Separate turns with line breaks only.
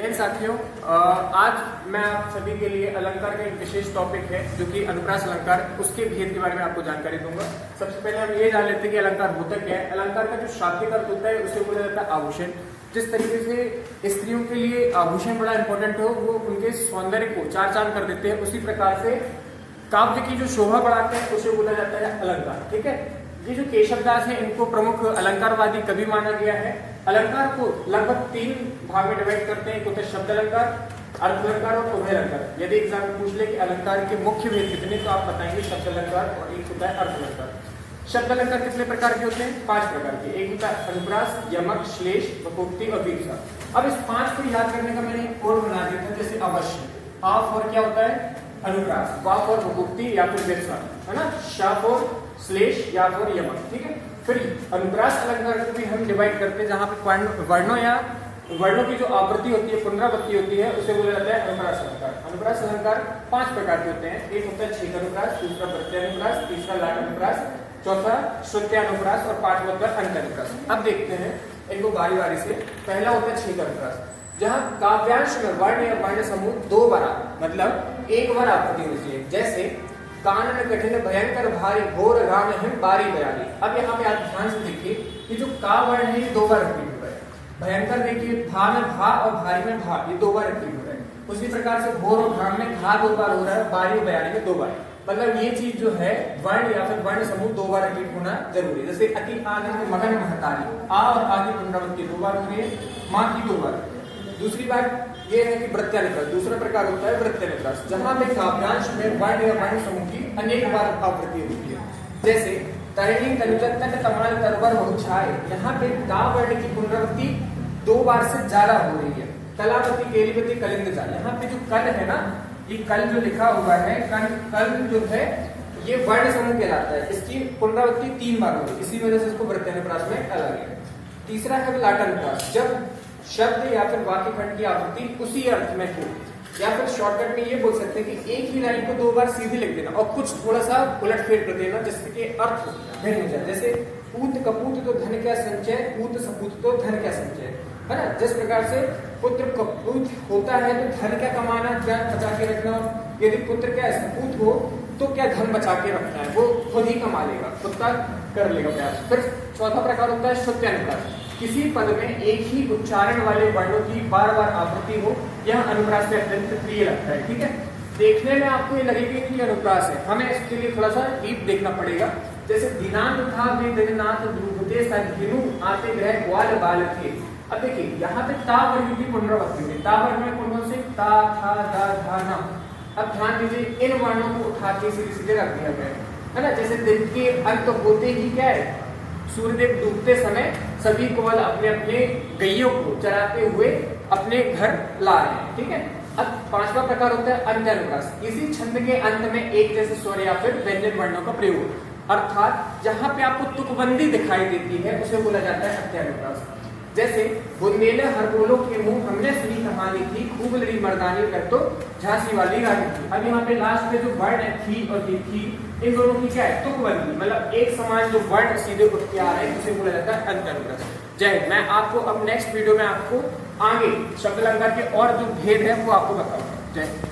जय साथियों, आज मैं आप सभी के लिए अलंकार का एक विशेष टॉपिक है जो कि अनुप्रास अलंकार, उसके भेद के बारे में आपको जानकारी दूंगा। सबसे पहले हम ये जान लेते हैं कि अलंकार होता क्या है। अलंकार का जो शाब्दिक अर्थ होता है उसे बोला जाता है आभूषण। जिस तरीके से स्त्रियों के लिए आभूषण बड़ा इंपॉर्टेंट हो, वो उनके सौंदर्य को चार चांद कर देते हैं, उसी प्रकार से काव्य की जो शोभा बढ़ाते हैं उसे बोला जाता है अलंकार। ठीक है, ये जो केशवदास है इनको प्रमुख अलंकारवादी कवि माना गया है। अलंकार को लगभग 3 भाग में डिवाइड करते हैं। एक होता है शब्द अलंकार, अर्थ अलंकार और उभय अलंकार। यदि एग्जाम में पूछ ले कि अलंकार के मुख्य भेद कितने, तो आप बताएंगे शब्द अलंकार और एक होता है अर्थ अलंकार। शब्द अलंकार कितने प्रकार के होते हैं? 5 प्रकार के। एक होता है अनुप्रास, यमक, श्लेष, वक्रोक्ति और वीरसा। अब इस 5 को याद करने का मैंने एक कोड बना दिया था, जैसे अवश्य। आ फॉर क्या होता है? अनुप्रास, वा फॉर वक्रोक्ति या फिर वीरसा, है ना, शा फॉर श्लेष या फिर यमक। ठीक है, फिर अनुप्रास अलंकार को भी हम डिवाइड करते हैं, जहां पे वर्णों या वर्णों की जो आवृत्ति होती है, पुनरावृत्ति होती है, उसे बोला जाता है अनुप्रास अलंकार। अनुप्रास अलंकार 5 प्रकार के होते हैं। एक होता है छेद अनुप्रास, दूसरा प्रत्ययानुप्रास, तीसरा लाट अनुप्रास, चौथा श्रुत्यानुप्रास और 5वां होता है अंत अनुप्रास। अब देखते हैं इनको बारी बारी से। पहला होता है छेद अनुप्रास, जहां काव्यांश में वर्ण या वर्ण समूह 2 बार, मतलब एक बार आवृत्ति होनी चाहिए। जैसे कानन कठिन भयंकर भारी घोर राम हिम बारी बयारी। अब यहाँ पे आप ध्यान से देखिए कि जो का वर्ण है ये 2 बार रिपीट हो रहा है। भयंकर देखिए भा में भा और भारी में भा, ये 2 बार रिपीट हो रहा है। उसी प्रकार से घोर और घाम में घा 2 बार हो रहा है, बारी और बयारी में 2 बार। मतलब ये चीज जो है वर्ण या फिर वर्ण समूह 2 बार रिपीट होना जरूरी है। जैसे अति आनंद मगन महतारी, आ और आ की पुनरावृत्ति 2 बार हो रही है, माँ की 2 बार। दूसरी बात ये है कि प्रत्ययानुप्रास, दूसरा प्रकार होता है प्रत्ययानुप्रास, जहां पे काव्यांश में वर्ण या वर्ण समूह की अनेक बार आवृत्ति होती है। जैसे तरिणी तनुजत तट तमाल तरवर हो छाए, यहाँ पे ता वर्ण की पुनरावृत्ति 2 बार से ज्यादा हो रही है। कलावती केलीवती कलिंद जा, यहाँ पे जो कल है ना, ये कल जो लिखा हुआ है, कल जो है ये वर्ण समूह कहलाता है। इसकी पुनरावृत्ति 3 बार होगी, इसी वजह से इसको प्रत्ययानुप्रास में अलग है। तीसरा है लाटानुप्रास, जब शब्द या फिर वाक्य खंड की आवृत्ति उसी अर्थ में हो, या फिर शॉर्टकट में ये बोल सकते हैं कि एक ही लाइन को 2 बार सीधे लिख देना और कुछ थोड़ा सा उलट फेर कर देना, जिससे कि अर्थ भिन्न हो जाए। जैसे पूत कपूत तो धन क्या संचय, पूत सपूत तो धन क्या संचय, है ना। जिस प्रकार से पुत्र कपूत होता है तो धन क्या कमाना, धन बचा के रखना। यदि पुत्र क्या सपूत हो तो क्या धन बचा के रखना है, वो खुद ही कमा लेगा, खुद का कर लेगा प्रयास। फिर चौथा प्रकार होता है श्रुत्यानुप्रास, किसी पद में एक ही उच्चारण वाले वर्णों की बार बार आवृत्ति हो, यह अनुप्रास से अत्यंत प्रिय लगता है। ठीक है, देखने में आपको ये लगेगा कि अनुप्रास है, हमें इसके लिए थोड़ा सा डीप देखना पड़ेगा। जैसे दिनांत था वे दिननाथ ध्रुवते सधिनु आते ग्रह ग्वाल बाल थे। अब देखिए यहाँ पे ता वर्ग की पुनरावृत्ति हुई, ता वर्ग में कौन से ता था दा धा ना। अब ध्यान दीजिए इन वर्णों को उठा के सीधे सीधे रख दिया गया है ना। जैसे दिन के अंत होते ही क्या है, सूर्यदेव डूबते समय सभी ग्वाल अपने अपने गैयों को चराते हुए अपने घर ला रहे हैं। ठीक है, अब 5वां प्रकार होता है अंत्यानुप्रास, इसी छंद के अंत में एक जैसे स्वर या फिर व्यंजन वर्णों का प्रयोग, अर्थात जहां पे आपको तुकबंदी दिखाई देती है उसे बोला जाता है अंत्यानुप्रास। जैसे बुंदेले हर बोलो के मुंह हमने सुनी कहानी थी, खूब लड़ी मर्दानी कर तो झांसी वाली रानी थी। अब यहाँ पे लास्ट में जो वर्ण है थी और थी, इन दोनों की क्या है, तुकबंदी, मतलब एक समान जो वर्ण सीधे उठ के आ रहे हैं उसे बोला जाता है अंत्यानुप्रास। जय, मैं आपको अब नेक्स्ट वीडियो में आपको आगे शब्द अलंकार के और जो भेद है वो आपको बताऊंगा। जय।